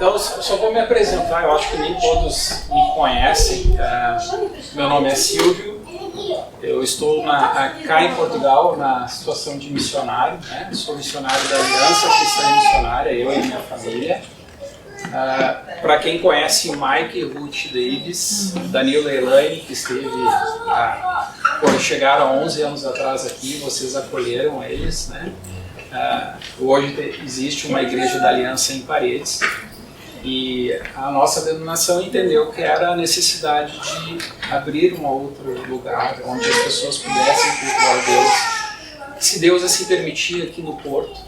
Então, só vou me apresentar, eu acho que nem todos me conhecem. Meu nome é Silvio, eu estou cá em Portugal na situação de missionário, né? Sou missionário da Aliança Cristã Missionária, eu e minha família. Para quem conhece Mike e Ruth Davis, Danilo e Elaine, que esteve, quando chegaram há 11 anos atrás aqui, vocês acolheram eles, né? Hoje existe uma igreja da Aliança em Paredes e a nossa denominação entendeu que era a necessidade de abrir um outro lugar onde as pessoas pudessem cultuar Deus, se Deus assim permitir aqui no Porto.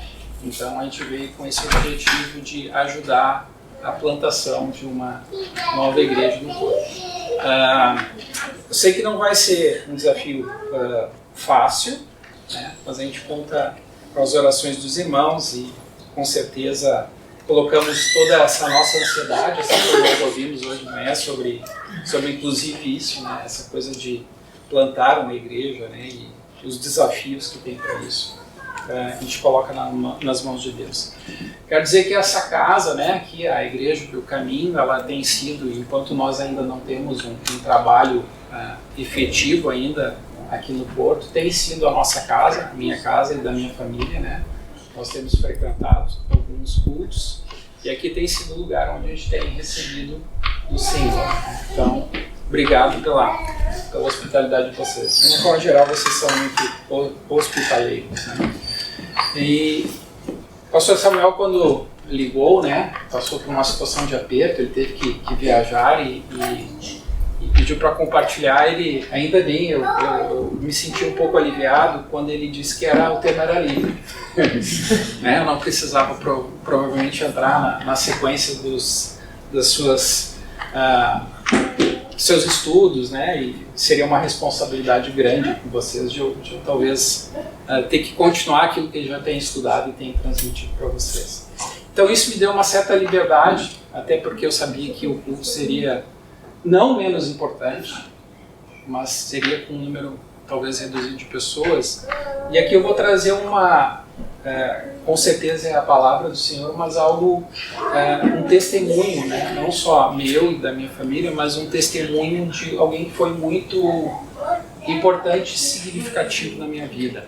Então a gente veio com esse objetivo de ajudar a plantação de uma nova igreja no Porto. Eu sei que não vai ser um desafio fácil, né? Mas a gente conta com as orações dos irmãos e com certeza colocamos toda essa nossa ansiedade, assim como nós ouvimos hoje de manhã sobre inclusive isso, né? Essa coisa de plantar uma igreja, né? E os desafios que tem para isso. A gente coloca nas mãos de Deus. Quero dizer que essa casa, né, aqui a igreja, o caminho, ela tem sido, enquanto nós ainda não temos um trabalho efetivo ainda aqui no Porto, tem sido a nossa casa, a minha casa e da minha família, né? Nós temos frequentado alguns cultos e aqui tem sido o lugar onde a gente tem recebido o Senhor. Então, obrigado pela hospitalidade de vocês. De uma forma geral, vocês são muito hospitaleiros, né? E o pastor Samuel, quando ligou, né, passou por uma situação de aperto, ele teve que viajar e pediu para compartilhar. Ele, ainda bem, eu me senti um pouco aliviado quando ele disse que o tema era livre. Né, eu não precisava provavelmente entrar na sequência das seus estudos, né, e seria uma responsabilidade grande com vocês de talvez ter que continuar aquilo que ele já tem estudado e tem transmitido para vocês. Então isso me deu uma certa liberdade, até porque eu sabia que o culto seria não menos importante, mas seria com um número talvez reduzido de pessoas. E aqui eu vou trazer com certeza é a palavra do Senhor, mas algo, um testemunho, né? Não só meu e da minha família, mas um testemunho de alguém que foi muito importante e significativo na minha vida.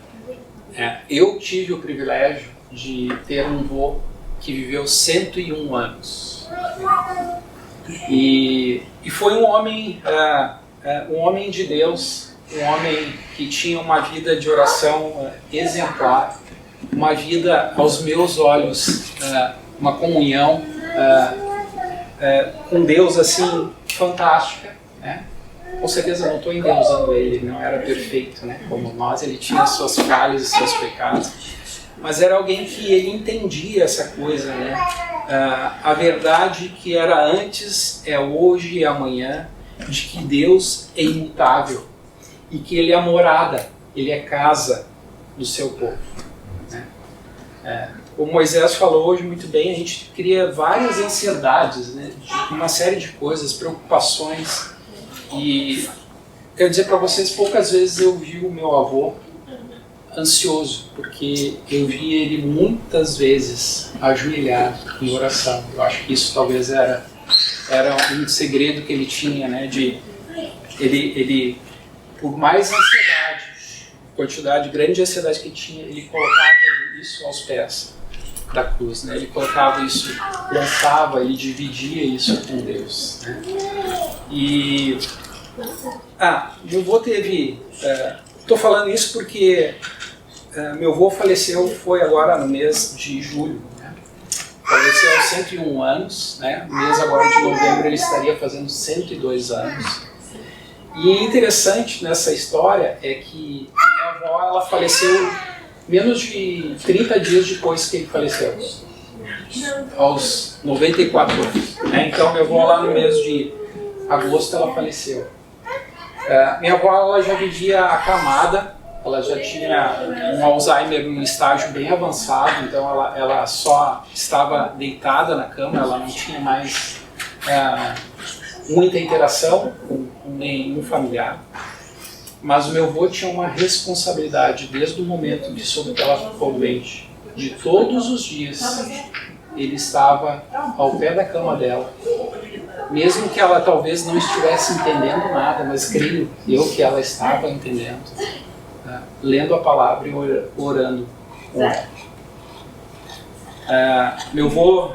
Eu tive o privilégio de ter um avô que viveu 101 anos. E foi um homem de Deus, um homem que tinha uma vida de oração exemplar, uma vida aos meus olhos, uma comunhão com Deus assim fantástica, né? Com certeza não estou endeusando ele não era perfeito, né? Como nós, ele tinha suas falhas e seus pecados, mas era alguém que ele entendia essa coisa, né? A verdade que era antes, é hoje e amanhã, de que Deus é imutável e que Ele é morada, Ele é casa do seu povo. Como Moisés falou hoje muito bem, a gente cria várias ansiedades, né, de uma série de coisas, preocupações, e quero dizer para vocês, poucas vezes eu vi o meu avô ansioso, porque eu vi ele muitas vezes ajoelhado em oração. Eu acho que isso talvez era um segredo que ele tinha, né, ele por mais ansiedade, quantidade grande de ansiedade que tinha, ele colocava isso aos pés da cruz, né? Ele colocava isso, lançava, ele dividia isso com Deus, né? E meu avô teve, estou falando isso porque meu avô faleceu, foi agora no mês de julho, né? Faleceu aos 101 anos, né? No mês agora de novembro ele estaria fazendo 102 anos. E interessante nessa história é que a minha avó, ela faleceu menos de 30 dias depois que ele faleceu, aos 94 anos, né? Então minha avó lá no mês de agosto ela faleceu. Minha avó, ela já vivia acamada, ela já tinha um Alzheimer em um estágio bem avançado, então ela só estava deitada na cama, ela não tinha mais muita interação com nenhum familiar. Mas o meu avô tinha uma responsabilidade desde o momento que soube que ela ficou doente, de todos os dias ele estava ao pé da cama dela. Mesmo que ela talvez não estivesse entendendo nada, mas creio eu que ela estava entendendo, tá? Lendo a palavra e orando com ela. Meu avô,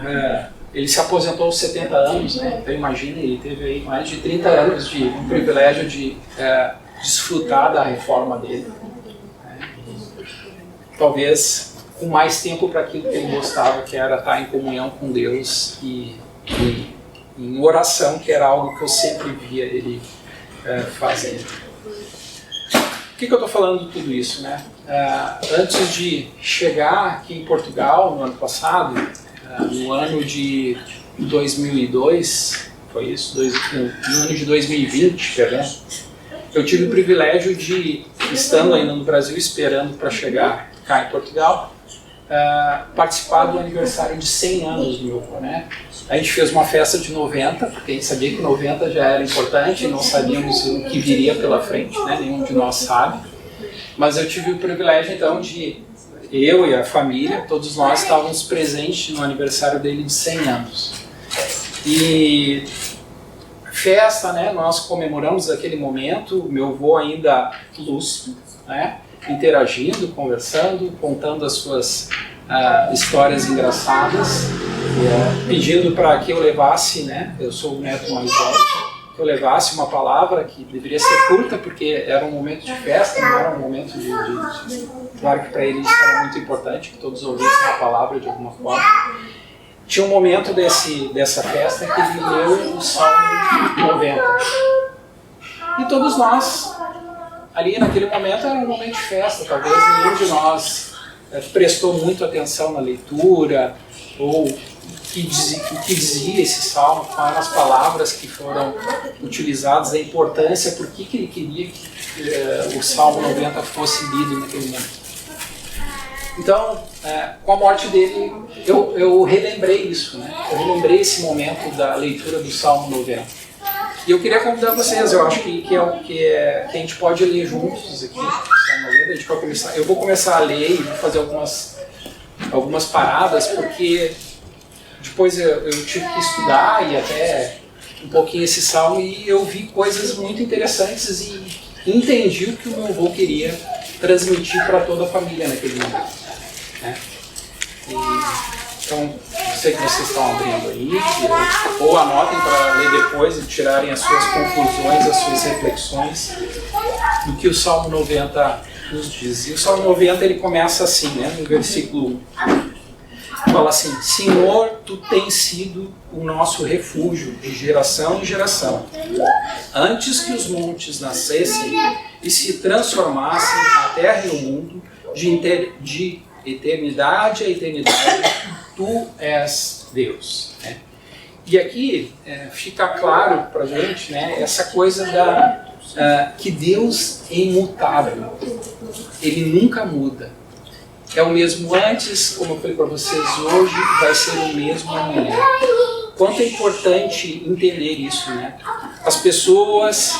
ele se aposentou aos 70 anos, né? Então imagina, ele teve aí mais de 30 anos de um privilégio de desfrutar da reforma dele. Talvez com mais tempo para aquilo que ele gostava, que era estar em comunhão com Deus e em oração, que era algo que eu sempre via ele fazer. Por que eu estou falando de tudo isso, né? Antes de chegar aqui em Portugal, no ano passado, no ano de 2002, foi isso? No ano de 2020, perdão, eu tive o privilégio de, estando ainda no Brasil, esperando para chegar cá em Portugal, participar do aniversário de 100 anos do meu avô, né? A gente fez uma festa de 90, porque a gente sabia que 90 já era importante, não sabíamos o que viria pela frente, né? Nenhum de nós sabe. Mas eu tive o privilégio, então, de eu e a família, todos nós estávamos presentes no aniversário dele de 100 anos. E festa, né? Nós comemoramos aquele momento, meu avô ainda lúcido, né? Interagindo, conversando, contando as suas histórias engraçadas, pedindo para que eu levasse, né? Eu sou o neto mais velho, que eu levasse uma palavra que deveria ser curta, porque era um momento de festa, não era um momento de claro que para ele isso era muito importante, que todos ouvissem a palavra de alguma forma. Tinha um momento dessa festa que ele leu o Salmo 90. E todos nós, ali naquele momento, era um momento de festa. Talvez nenhum de nós prestou muito atenção na leitura, ou o que dizia esse salmo, quais eram as palavras que foram utilizadas, a importância, por que ele queria que o Salmo 90 fosse lido naquele momento. Então, com a morte dele, eu relembrei isso, né? Eu relembrei esse momento da leitura do Salmo 90. E eu queria convidar vocês, eu acho que a gente pode ler juntos aqui, Salmo 90. A gente vai começar, eu vou começar a ler e vou fazer algumas paradas, porque depois eu tive que estudar e até um pouquinho esse salmo, e eu vi coisas muito interessantes e entendi o que o meu avô queria transmitir para toda a família naquele momento, né? Então, sei que vocês estão abrindo aí, ou anotem para ler depois e tirarem as suas conclusões, as suas reflexões do que o Salmo 90 nos diz. E o Salmo 90 ele começa assim, né, no versículo 1. Fala assim: Senhor, Tu tens sido o nosso refúgio de geração em geração. Antes que os montes nascessem e se transformassem a terra e o mundo, de eternidade a eternidade, Tu és Deus. Né? E aqui fica claro para a gente, né, essa coisa que Deus é imutável. Ele nunca muda. É o mesmo antes, como eu falei para vocês hoje, vai ser o mesmo amanhã. Quanto é importante entender isso, né? As pessoas,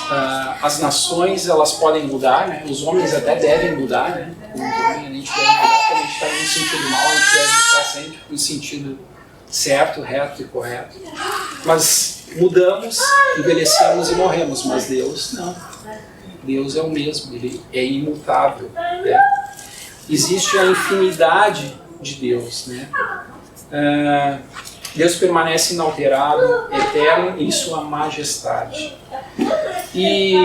as nações, elas podem mudar, né? Os homens até devem mudar, né? A gente deve mudar quando a gente está no sentido mal, a gente deve estar sempre no sentido certo, reto e correto. Mas mudamos, envelhecemos e morremos, mas Deus não. Deus é o mesmo, Ele é imutável, né? Existe a infinidade de Deus, né? Deus permanece inalterado, eterno em sua majestade. E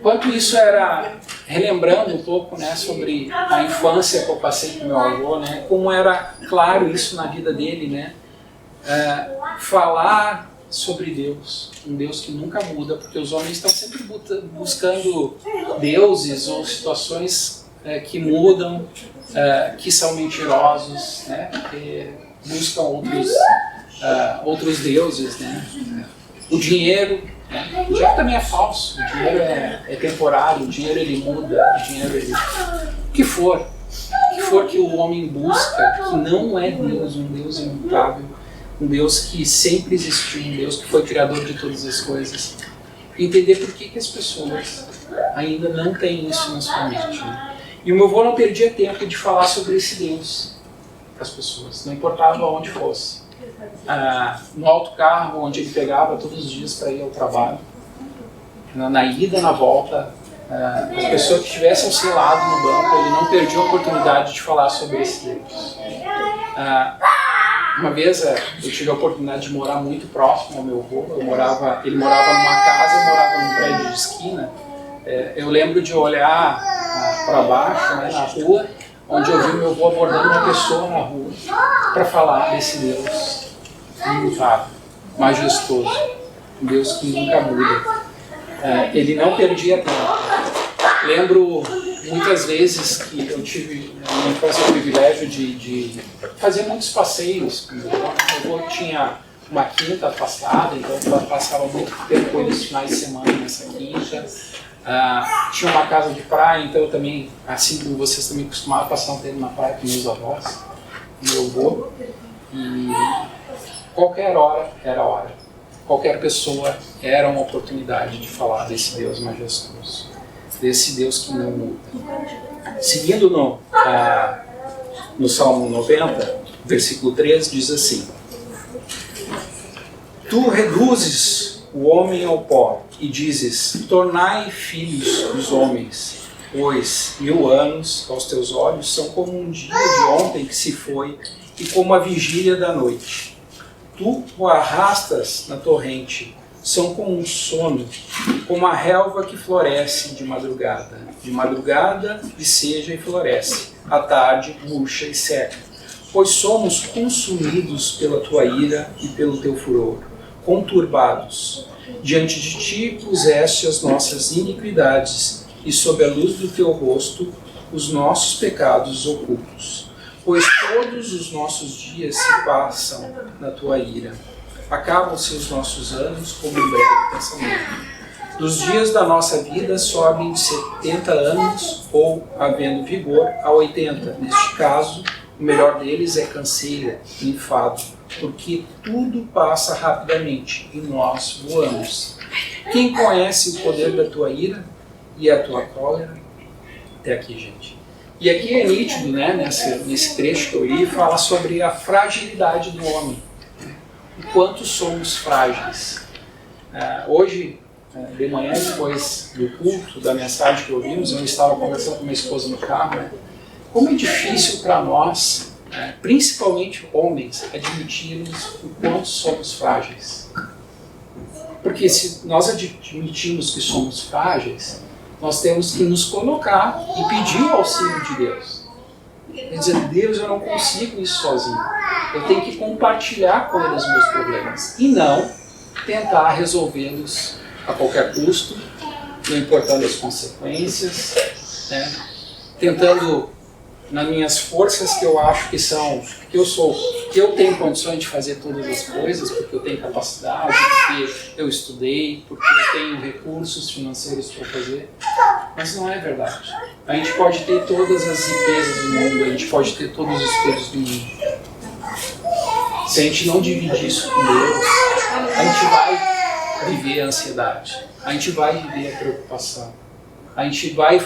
quanto isso era, relembrando um pouco, né, sobre a infância que eu passei com meu avô, né, como era claro isso na vida dele, né? Falar sobre Deus, um Deus que nunca muda, porque os homens estão sempre buscando deuses ou situações que mudam, que são mentirosos, né? Que buscam outros deuses, né? O dinheiro, né? O dinheiro também é falso, o dinheiro é temporário, o dinheiro ele muda, o dinheiro ele... O que for que o homem busca, que não é Deus, um Deus imutável, um Deus que sempre existiu, um Deus que foi criador de todas as coisas. Entender por que as pessoas ainda não têm isso na sua mente, né? E o meu avô não perdia tempo de falar sobre esse Deus. para as pessoas, não importava onde fosse. No autocarro, onde ele pegava todos os dias para ir ao trabalho, na ida, na volta, as pessoas que estivessem ao seu lado no banco, ele não perdia a oportunidade de falar sobre esse Deus. Uma vez eu tive a oportunidade de morar muito próximo ao meu avô. Ele morava numa casa, eu morava num prédio de esquina. Eu lembro de olhar para baixo, né, na rua, onde eu vi meu avô abordando uma pessoa na rua para falar desse Deus imutável, majestoso, um Deus que nunca muda. Ele não perdia tempo. Lembro muitas vezes que eu tive na minha infância o privilégio de fazer muitos passeios. Meu avô tinha uma quinta afastada, então eu passava muito tempo nos finais de semana nessa quinta. Tinha uma casa de praia, então eu também, assim como vocês, também costumava passar um tempo na praia com meus avós, meu avô. E qualquer hora era hora. Qualquer pessoa era uma oportunidade de falar desse Deus majestoso, desse Deus que não muda. Seguindo no Salmo 90, versículo 3, diz assim: Tu reduzes o homem ao pó e dizes, tornai filhos dos homens, pois 1000 anos aos teus olhos são como um dia de ontem que se foi e como a vigília da noite. Tu o arrastas na torrente, são como um sono, como a relva que floresce de madrugada viceja e floresce, à tarde murcha e seca. Pois somos consumidos pela tua ira e pelo teu furor, conturbados. Diante de ti puseste as nossas iniquidades, e sob a luz do teu rosto os nossos pecados ocultos. Pois todos os nossos dias se passam na tua ira. Acabam-se os nossos anos como um breve pensamento. Dos dias da nossa vida sobem de 70 anos, ou, havendo vigor, a 80. Neste caso, o melhor deles é canseira e enfado, porque tudo passa rapidamente e nós voamos. Quem conhece o poder da tua ira e a tua cólera? Até aqui, gente. E aqui é nítido, né, nesse trecho que eu li, fala sobre a fragilidade do homem. O quanto somos frágeis. Hoje, de manhã, depois do culto, da mensagem que ouvimos, eu estava conversando com minha esposa no carro, né? Como é difícil para nós, principalmente homens, admitirmos o quanto somos frágeis. Porque se nós admitimos que somos frágeis, nós temos que nos colocar e pedir o auxílio de Deus. Quer dizer, Deus, eu não consigo isso sozinho. Eu tenho que compartilhar com Ele os meus problemas e não tentar resolvê-los a qualquer custo, não importando as consequências, né? Tentando, nas minhas forças que eu acho que eu tenho condições de fazer todas as coisas, porque eu tenho capacidade, porque eu estudei, porque eu tenho recursos financeiros para fazer. Mas não é verdade. A gente pode ter todas as riquezas do mundo, a gente pode ter todos os estudos do mundo. Se a gente não dividir isso com Deus, a gente vai viver a ansiedade, a gente vai viver a preocupação, a gente vai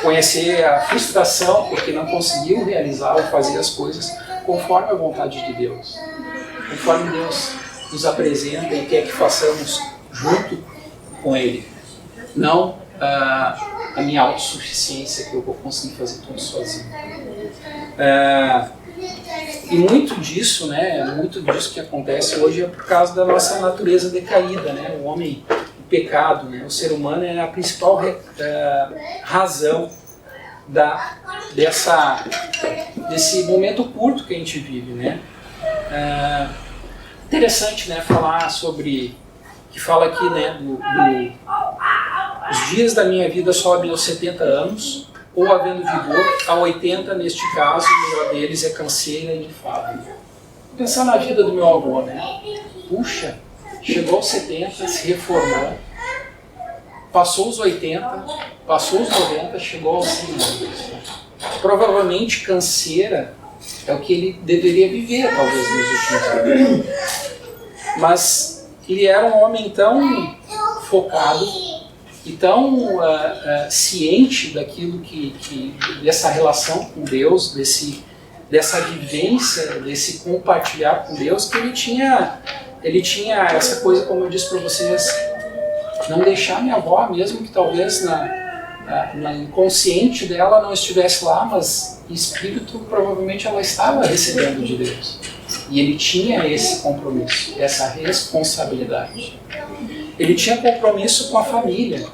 conhecer a frustração porque não conseguiu realizar ou fazer as coisas conforme a vontade de Deus, conforme Deus nos apresenta e quer que façamos junto com Ele, não a minha autossuficiência, que eu vou conseguir fazer tudo sozinho. E muito disso, né, muito disso que acontece hoje é por causa da nossa natureza decaída, né? O homem, o pecado, né? O ser humano é a principal razão desse momento curto que a gente vive, né? Interessante, né, falar sobre, que fala aqui, né, os dias da minha vida sobem aos 70 anos, ou havendo vigor, a 80, neste caso, o melhor deles é canseira e enfado. Pensar na vida do meu avô, né? Puxa, chegou aos 70, se reformou, passou os 80, passou os 90, chegou aos 100 anos. Provavelmente canseira é o que ele deveria viver, talvez, nos últimos anos. Mas ele era um homem tão focado, e tão ciente daquilo dessa relação com Deus, dessa vivência, desse compartilhar com Deus, que ele tinha essa coisa, como eu disse para vocês, não deixar minha avó, mesmo que talvez na inconsciente dela não estivesse lá, mas em espírito provavelmente ela estava recebendo de Deus. E ele tinha esse compromisso, essa responsabilidade. Ele tinha compromisso com a família,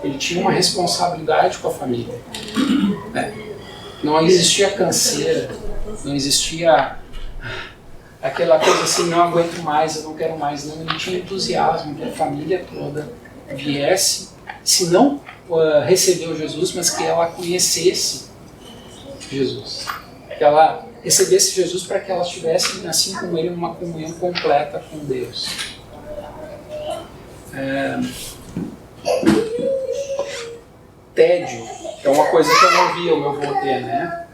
ele tinha uma responsabilidade com a família. Não existia canseira, não existia aquela coisa assim, não aguento mais, eu não quero mais. Não, ele tinha entusiasmo que a família toda viesse, se não recebeu Jesus, mas que ela conhecesse Jesus. Que ela recebesse Jesus para que elas tivessem, assim como ele, uma comunhão completa com Deus. Tédio é uma coisa que eu não via o meu avô ter, né?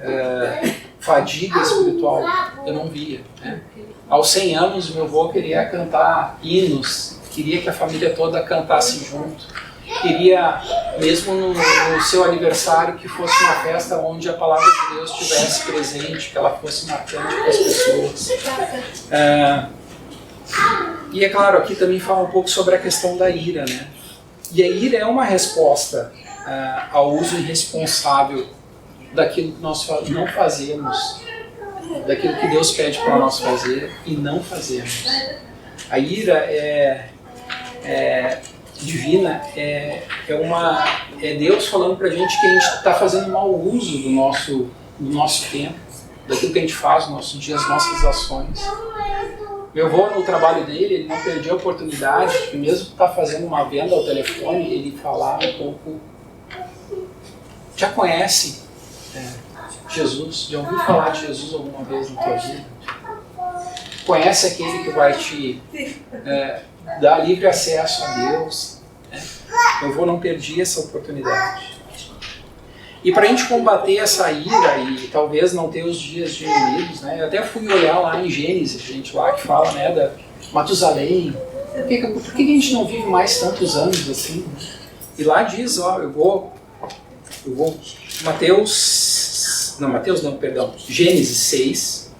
Fadiga espiritual, eu não via, né? Aos 100 anos, meu avô queria cantar hinos, queria que a família toda cantasse junto, queria, mesmo no seu aniversário, que fosse uma festa onde a palavra de Deus estivesse presente, que ela fosse marcante para as pessoas. E é claro, aqui também fala um pouco sobre a questão da ira, né? E a ira é uma resposta ao uso irresponsável daquilo que nós não fazemos, daquilo que Deus pede para nós fazer e não fazemos. A ira divina é Deus falando para a gente que a gente está fazendo mau uso do nosso tempo, daquilo que a gente faz no nosso dia, as nossas ações. Meu avô, no trabalho dele, ele não perdia a oportunidade de, mesmo estar fazendo uma venda ao telefone, ele falar um pouco. Já conhece Jesus? Já ouviu falar de Jesus alguma vez na tua vida? Conhece aquele que vai te dar livre acesso a Deus? Meu avô não perdia essa oportunidade. E para a gente combater essa ira e talvez não ter os dias diminuídos, né? Eu até fui olhar lá em Gênesis, gente lá que fala, né, da Matusalém. Por que a gente não vive mais tantos anos assim? E lá diz, eu vou Gênesis 6.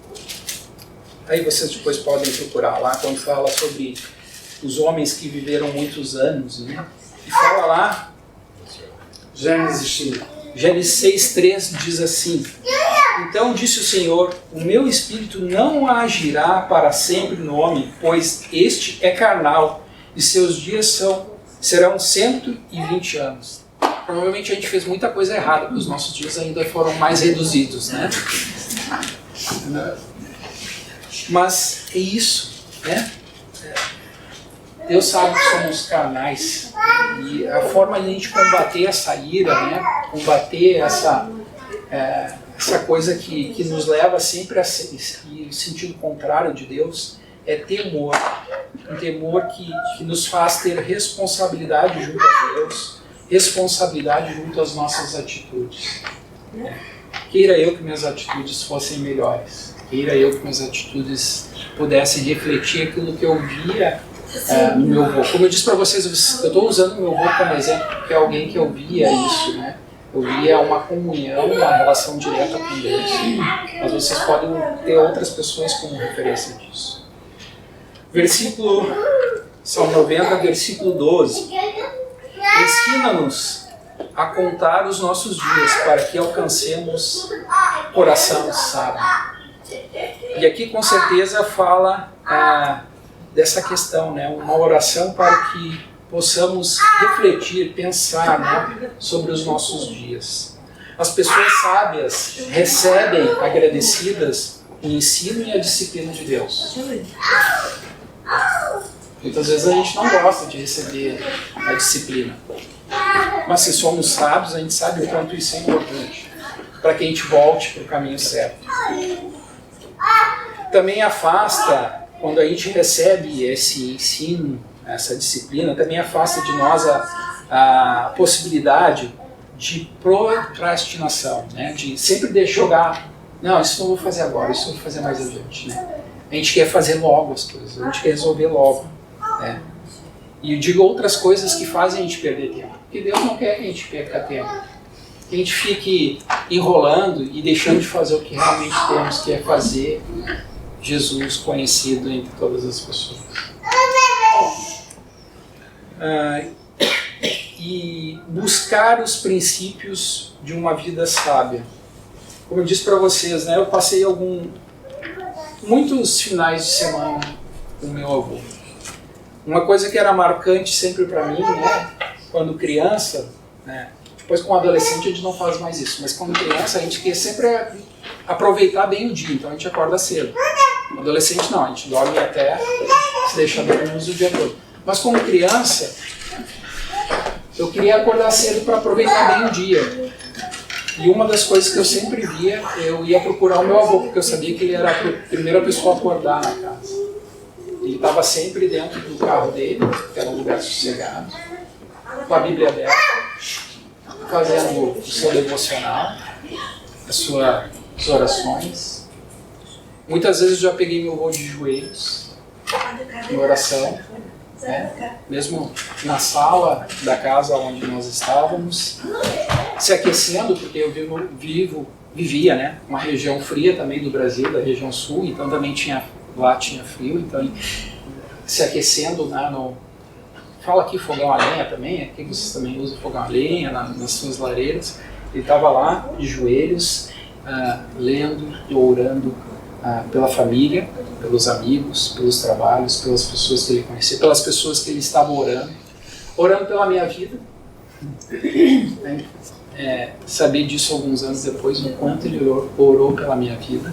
Aí vocês depois podem procurar lá quando fala sobre os homens que viveram muitos anos, né? E fala lá, Gênesis 6:3 diz assim: então disse o Senhor, o meu espírito não agirá para sempre no homem, pois este é carnal, e seus dias serão 120 anos. Provavelmente a gente fez muita coisa errada, porque os nossos dias ainda foram mais reduzidos, né? Mas é isso, né? Deus sabe que somos carnais, e a forma de a gente combater essa ira, né? Combater essa coisa que nos leva sempre a ir sentido contrário de Deus, é temor. Um temor que nos faz ter responsabilidade junto a Deus, responsabilidade junto às nossas atitudes. Queira eu que minhas atitudes fossem melhores. Queira eu que minhas atitudes pudessem refletir aquilo que eu via no meu avô. Como eu disse para vocês, eu estou usando o meu avô como exemplo, porque é alguém que eu via isso, né? Eu via uma comunhão, uma relação direta com Deus. Mas vocês podem ter outras pessoas como referência disso. Salmo 90, versículo 12. Ensina-nos a contar os nossos dias para que alcancemos coração sábio. E aqui com certeza fala dessa questão, né? Uma oração para que possamos refletir, pensar, né, sobre os nossos dias. As pessoas sábias recebem agradecidas o ensino e a disciplina de Deus. Muitas vezes a gente não gosta de receber a disciplina. Mas se somos sábios, a gente sabe o quanto isso é importante para que a gente volte para o caminho certo. Também afasta, quando a gente recebe esse ensino, essa disciplina, também afasta de nós a possibilidade de procrastinação, né? De sempre jogar, não, isso não vou fazer agora, isso eu vou fazer mais adiante, né? A gente quer fazer logo as coisas, a gente quer resolver logo, né? E eu digo outras coisas que fazem a gente perder tempo. Porque Deus não quer que a gente perca tempo. Que a gente fique enrolando e deixando de fazer o que realmente temos, que é fazer Jesus conhecido entre todas as pessoas. E buscar os princípios de uma vida sábia. Como eu disse para vocês, né, eu passei muitos finais de semana com o meu avô. Uma coisa que era marcante sempre para mim, né, quando criança, né, depois com adolescente a gente não faz mais isso, mas quando criança a gente quer sempre aproveitar bem o dia, então a gente acorda cedo. Adolescente não, a gente dorme até se deixar dormir o dia todo. Mas como criança, eu queria acordar cedo para aproveitar bem o dia. E uma das coisas que eu sempre via, eu ia procurar o meu avô, porque eu sabia que ele era a primeira pessoa a acordar na casa. Ele estava sempre dentro do carro dele, que era um lugar sossegado, com a Bíblia aberta, fazendo o seu devocional, as suas orações. Muitas vezes eu já peguei meu avô de joelhos, em oração, né? Mesmo na sala da casa onde nós estávamos, se aquecendo, porque eu vivia, né, uma região fria também do Brasil, da região sul, então também lá tinha frio, então se aquecendo, né, fala aqui fogão a lenha também, aqui vocês também usam fogão a lenha nas suas lareiras. Ele estava lá de joelhos, lendo e orando pela família, pelos amigos, pelos trabalhos, pelas pessoas que ele conhecia, pelas pessoas que ele estava orando pela minha vida. Saber disso alguns anos depois, o quanto ele orou pela minha vida.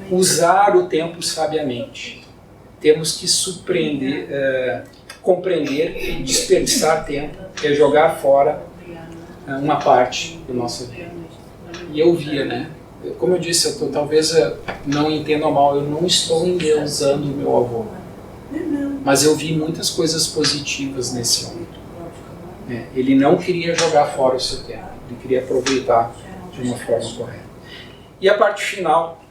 Usar o tempo sabiamente. Temos que compreender que desperdiçar tempo é jogar fora uma parte da nossa vida. E eu via, né? Como eu disse, talvez não entendam mal, eu não estou endeusando o meu avô. Mas eu vi muitas coisas positivas nesse homem. Ele não queria jogar fora o seu tempo, ele queria aproveitar de uma forma correta. E a parte final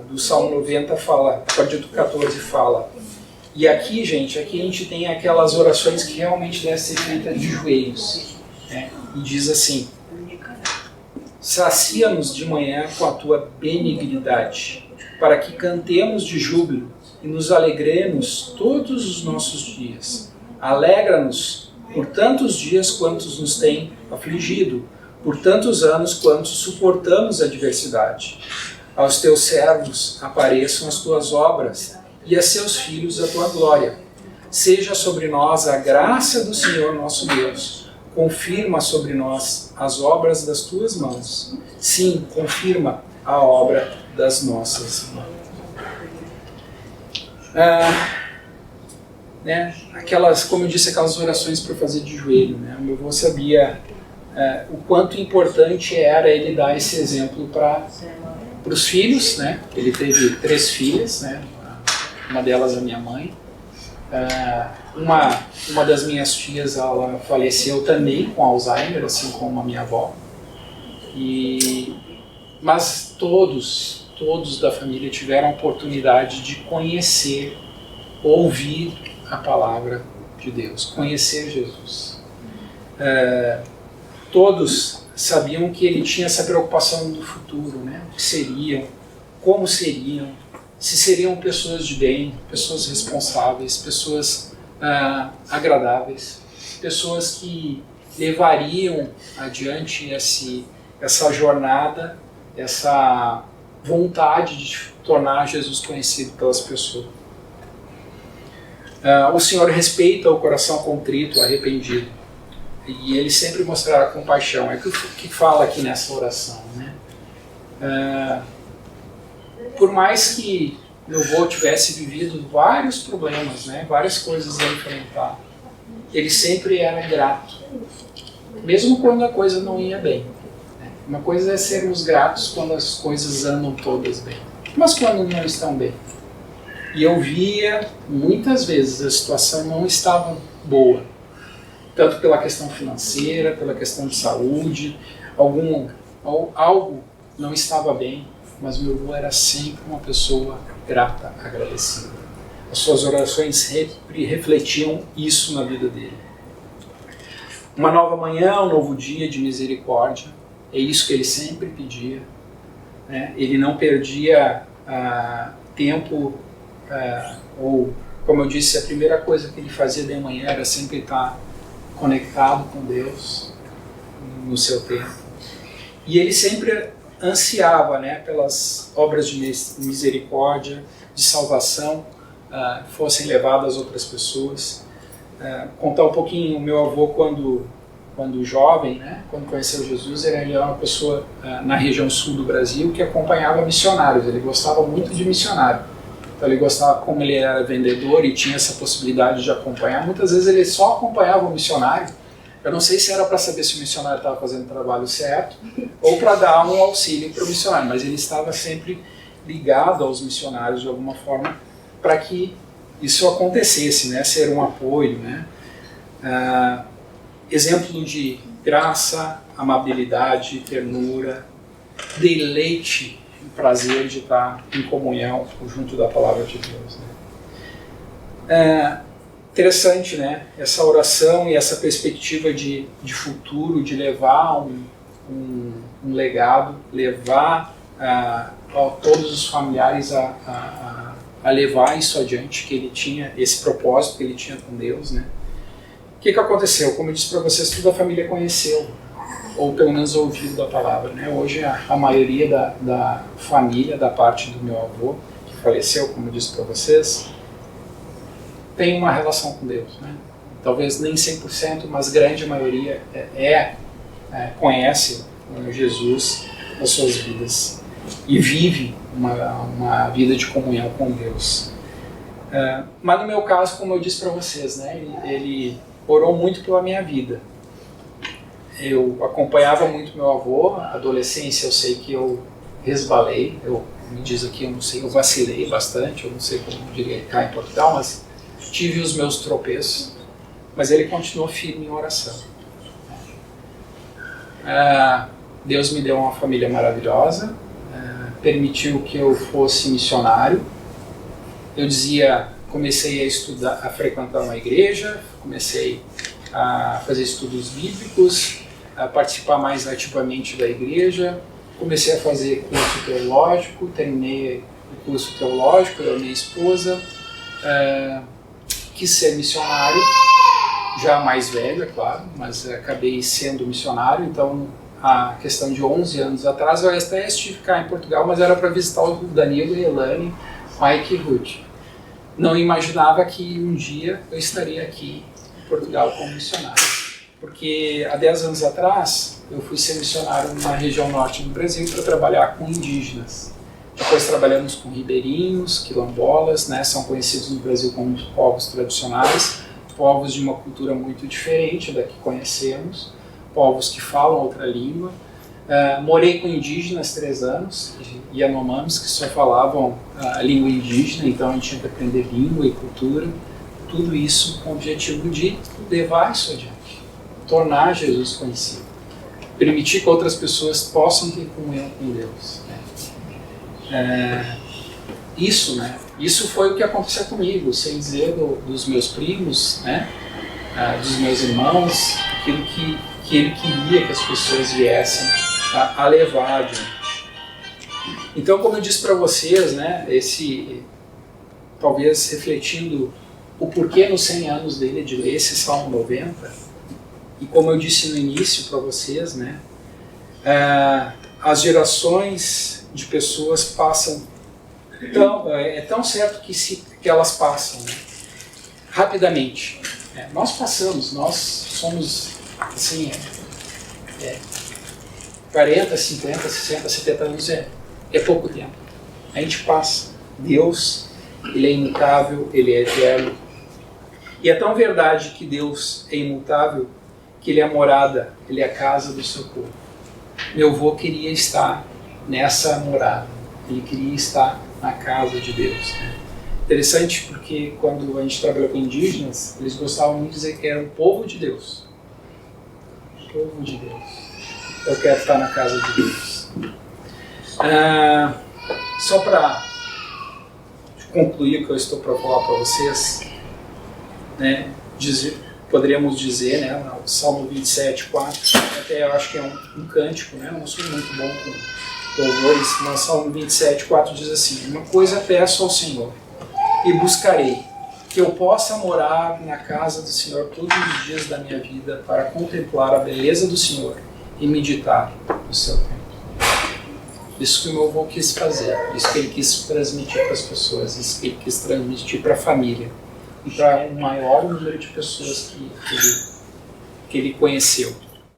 do Salmo 90 fala, a partir do 14 fala, e aqui, gente, aqui a gente tem aquelas orações que realmente devem ser feitas de joelhos, né? E diz assim: sacia-nos de manhã com a tua benignidade, para que cantemos de júbilo e nos alegremos todos os nossos dias. Alegra-nos por tantos dias quantos nos tem afligido, por tantos anos quantos suportamos a adversidade. Aos teus servos apareçam as tuas obras, e a seus filhos a tua glória. Seja sobre nós a graça do Senhor nosso Deus. Confirma sobre nós as obras das tuas mãos. Sim, confirma a obra das nossas mãos. Como eu disse, aquelas orações para fazer de joelho. Né? O meu avô sabia o quanto importante era ele dar esse exemplo para os filhos. Né? Ele teve 3 filhas, né? Uma delas a minha mãe. Uma das minhas tias, ela faleceu também com Alzheimer, assim como a minha avó. Mas todos da família tiveram a oportunidade de conhecer, ouvir a palavra de Deus, conhecer Jesus. Todos sabiam que ele tinha essa preocupação do futuro, né? O que seriam, como seriam, se seriam pessoas de bem, pessoas responsáveis, pessoas agradáveis, pessoas que levariam adiante essa jornada, essa vontade de tornar Jesus conhecido pelas pessoas. O Senhor respeita o coração contrito, arrependido, e Ele sempre mostrará compaixão. É o que fala aqui nessa oração, né? Por mais que meu avô tivesse vivido vários problemas, né, várias coisas a enfrentar, ele sempre era grato, mesmo quando a coisa não ia bem. Né? Uma coisa é sermos gratos quando as coisas andam todas bem, mas quando não estão bem. E eu via muitas vezes a situação não estava boa, tanto pela questão financeira, pela questão de saúde, algo não estava bem. Mas meu avô era sempre uma pessoa grata, agradecida. As suas orações sempre refletiam isso na vida dele. Uma nova manhã, um novo dia de misericórdia, é isso que ele sempre pedia. Né? Ele não perdia tempo, ou, como eu disse, a primeira coisa que ele fazia de manhã era sempre estar conectado com Deus no seu tempo. E ele sempre ansiava, né, pelas obras de misericórdia, de salvação, fossem levadas a outras pessoas. Contar um pouquinho, o meu avô, quando jovem, né, quando conheceu Jesus, ele era uma pessoa na região sul do Brasil que acompanhava missionários. Ele gostava muito de missionário. Então ele gostava, como ele era vendedor e tinha essa possibilidade de acompanhar, muitas vezes ele só acompanhava o missionário. Eu não sei se era para saber se o missionário estava fazendo o trabalho certo ou para dar um auxílio para o missionário, mas ele estava sempre ligado aos missionários de alguma forma para que isso acontecesse, né? Ser um apoio, né? Exemplo de graça, amabilidade, ternura, deleite e prazer de estar em comunhão junto da palavra de Deus. Né? Interessante, né? Essa oração e essa perspectiva de futuro, de levar um legado, levar todos os familiares a levar isso adiante, que ele tinha esse propósito que ele tinha com Deus, né? O que aconteceu? Como eu disse para vocês, toda a família conheceu, ou pelo menos ouviu da palavra, né? Hoje a maioria da família, da parte do meu avô, que faleceu, como eu disse para vocês, tem uma relação com Deus, né? Talvez nem 100%, mas grande maioria conhece Jesus nas suas vidas e vive uma vida de comunhão com Deus. Mas no meu caso, como eu disse para vocês, né, ele orou muito pela minha vida. Eu acompanhava muito meu avô. Na adolescência eu sei que eu resbalei, me diz aqui, eu não sei, eu vacilei bastante, eu não sei como diria cá em Portugal, mas tive os meus tropeços, mas ele continuou firme em oração. Deus me deu uma família maravilhosa, permitiu que eu fosse missionário. Eu comecei a estudar, a frequentar uma igreja, comecei a fazer estudos bíblicos, a participar mais ativamente da igreja, comecei a fazer curso teológico, terminei o curso teológico, eu e minha esposa, quis ser missionário, já mais velho, é claro, mas acabei sendo missionário. Então, a questão de 11 anos atrás, eu até estive cá em Portugal, mas era para visitar o Danilo, Elane, Mike e Ruth. Não imaginava que um dia eu estaria aqui em Portugal como missionário, porque há 10 anos atrás eu fui ser missionário na região norte do Brasil para trabalhar com indígenas. Depois trabalhamos com ribeirinhos, quilombolas, né, são conhecidos no Brasil como povos tradicionais, povos de uma cultura muito diferente da que conhecemos, povos que falam outra língua. Morei com indígenas 3 anos, Yanomamis, que só falavam a língua indígena, então a gente tinha que aprender língua e cultura, tudo isso com o objetivo de levar isso adiante, tornar Jesus conhecido, permitir que outras pessoas possam ter comunhão com Deus. Isso foi o que aconteceu comigo, sem dizer dos meus primos, né, dos meus irmãos, aquilo que ele queria que as pessoas viessem a levar adiante. Então, como eu disse para vocês, né, talvez refletindo o porquê nos 100 anos dele de ler esse Salmo 90, e como eu disse no início para vocês, né, as gerações de pessoas passam, é tão certo que elas passam, né, rapidamente. Nós passamos, nós somos assim, 40, 50, 60, 70 anos é pouco tempo. A gente passa. Deus, Ele é imutável, Ele é eterno. E é tão verdade que Deus é imutável que Ele é a morada, Ele é a casa do seu povo. Meu avô queria estar nessa morada. Ele queria estar na casa de Deus. Interessante porque quando a gente trabalha com indígenas, eles gostavam muito de dizer que era um povo de Deus. Povo de Deus. Eu quero estar na casa de Deus. Só para concluir o que eu estou para falar para vocês, né, poderíamos dizer, né, o Salmo 27, 4, até eu acho que é um cântico, né, eu não sou muito bom com louvores, mas o Salmo 27, 4 diz assim: uma coisa peço ao Senhor e buscarei, que eu possa morar na casa do Senhor todos os dias da minha vida para contemplar a beleza do Senhor e meditar no seu templo. Isso que o meu avô quis fazer, isso que ele quis transmitir para as pessoas, isso que ele quis transmitir para a família e para o maior número de pessoas que ele conheceu.